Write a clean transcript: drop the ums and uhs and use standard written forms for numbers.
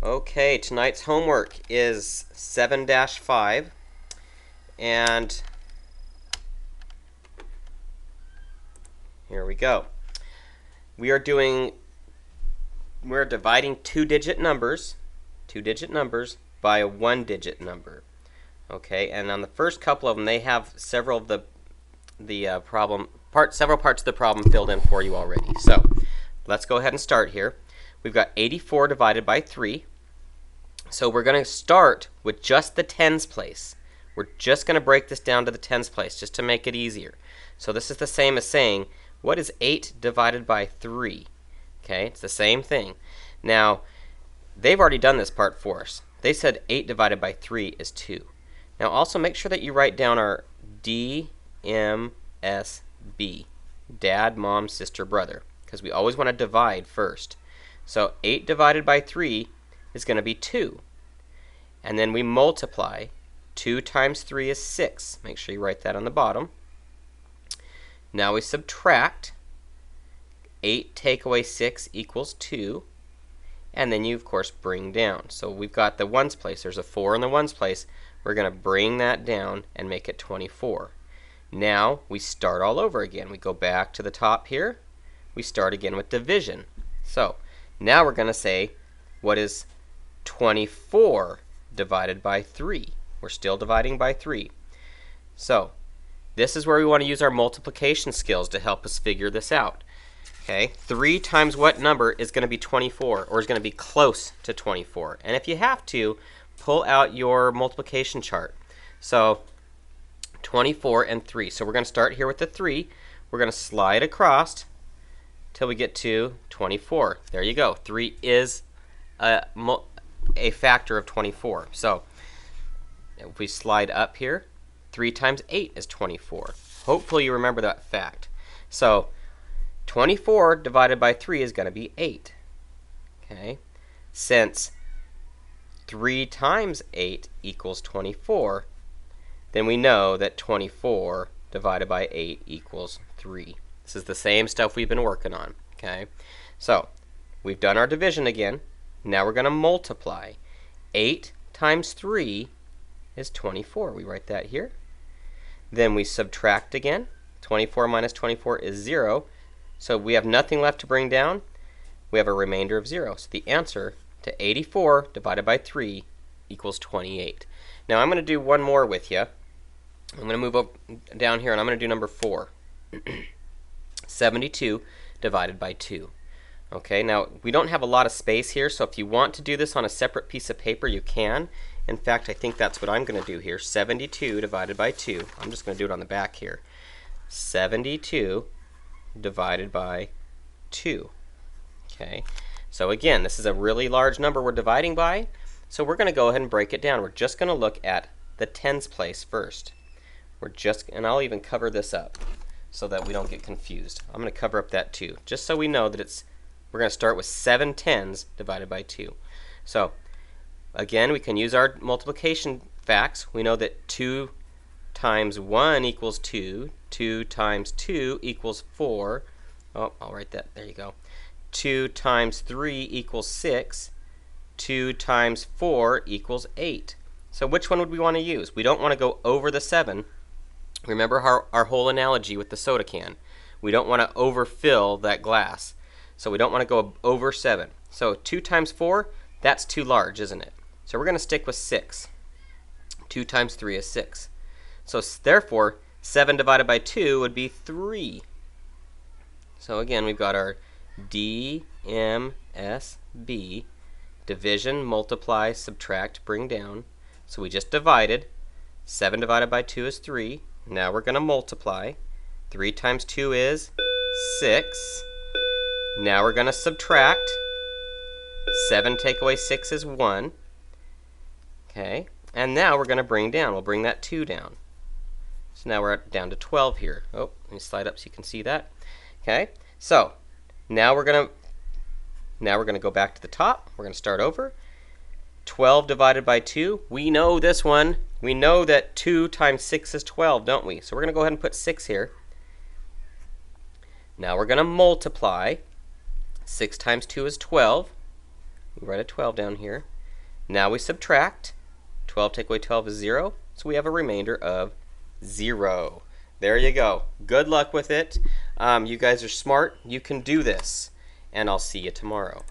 Okay, tonight's homework is 7-5, and here we go. We're dividing two-digit numbers by a one-digit number. Okay, and on the first couple of them, they have several of several parts of the problem filled in for you already. So let's go ahead and start here. We've got 84 divided by 3. So we're going to start with just the tens place. We're just going to break this down to the tens place just to make it easier. So this is the same as saying, what is 8 divided by 3? Okay, it's the same thing. Now, they've already done this part for us. They said 8 divided by 3 is 2. Now also make sure that you write down our DMSB, dad, mom, sister, brother, because we always want to divide first. So 8 divided by 3 is going to be 2. And then we multiply. 2 times 3 is 6. Make sure you write that on the bottom. Now we subtract. 8 take away 6 equals 2. And then you, of course, bring down. So we've got the ones place. There's a 4 in the ones place. We're going to bring that down and make it 24. Now we start all over again. We go back to the top here. We start again with division. So now we're going to say, what is 24 divided by 3? We're still dividing by 3. So this is where we want to use our multiplication skills to help us figure this out. Okay, 3 times what number is going to be 24, or is going to be close to 24? And if you have to, pull out your multiplication chart. So 24 and 3. So we're going to start here with the 3. We're going to slide across till we get to 24. There you go. 3 is a factor of 24. So if we slide up here, 3 times 8 is 24. Hopefully you remember that fact. So 24 divided by 3 is going to be 8. Okay? Since 3 times 8 equals 24, then we know that 24 divided by 8 equals 3. This is the same stuff we've been working on. Okay? So we've done our division again. Now we're going to multiply. 8 times 3 is 24. We write that here. Then we subtract again. 24 minus 24 is 0. So we have nothing left to bring down. We have a remainder of 0. So the answer to 84 divided by 3 equals 28. Now I'm going to do one more with you. I'm going to move up down here and I'm going to do number 4. 72 divided by 2. Okay, now we don't have a lot of space here, so if you want to do this on a separate piece of paper, you can. In fact, I think that's what I'm going to do here. 72 divided by 2. I'm just going to do it on the back here. 72 divided by 2. Okay, so again, this is a really large number we're dividing by, so we're going to go ahead and break it down. We're just going to look at the tens place first. And I'll even cover this up so that we don't get confused. I'm going to cover up that 2, just so we know that we're going to start with 7 tens divided by 2. So again, we can use our multiplication facts. We know that 2 times 1 equals 2. 2 times 2 equals 4. Oh, I'll write that. There you go. 2 times 3 equals 6. 2 times 4 equals 8. So which one would we want to use? We don't want to go over the 7. Remember our whole analogy with the soda can. We don't want to overfill that glass. So we don't want to go over 7. So 2 times 4, that's too large, isn't it? So we're going to stick with 6. 2 times 3 is 6. So therefore, 7 divided by 2 would be 3. So again, we've got our DMSB, division, multiply, subtract, bring down. So we just divided. 7 divided by 2 is 3. Now we're going to multiply. 3 times 2 is 6. Now we're going to subtract. 7 take away 6 is 1. Okay, and now we're going to bring down. We'll bring that 2 down. So now we're down to 12 here. Oh, let me slide up so you can see that. Okay, so now we're going to go back to the top. We're going to start over. 12 divided by 2. We know this one. We know that 2 times 6 is 12, don't we? So we're going to go ahead and put 6 here. Now we're going to multiply. 6 times 2 is 12. We write a 12 down here. Now we subtract. 12 take away 12 is 0, so we have a remainder of 0. There you go. Good luck with it. You guys are smart. You can do this. And I'll see you tomorrow.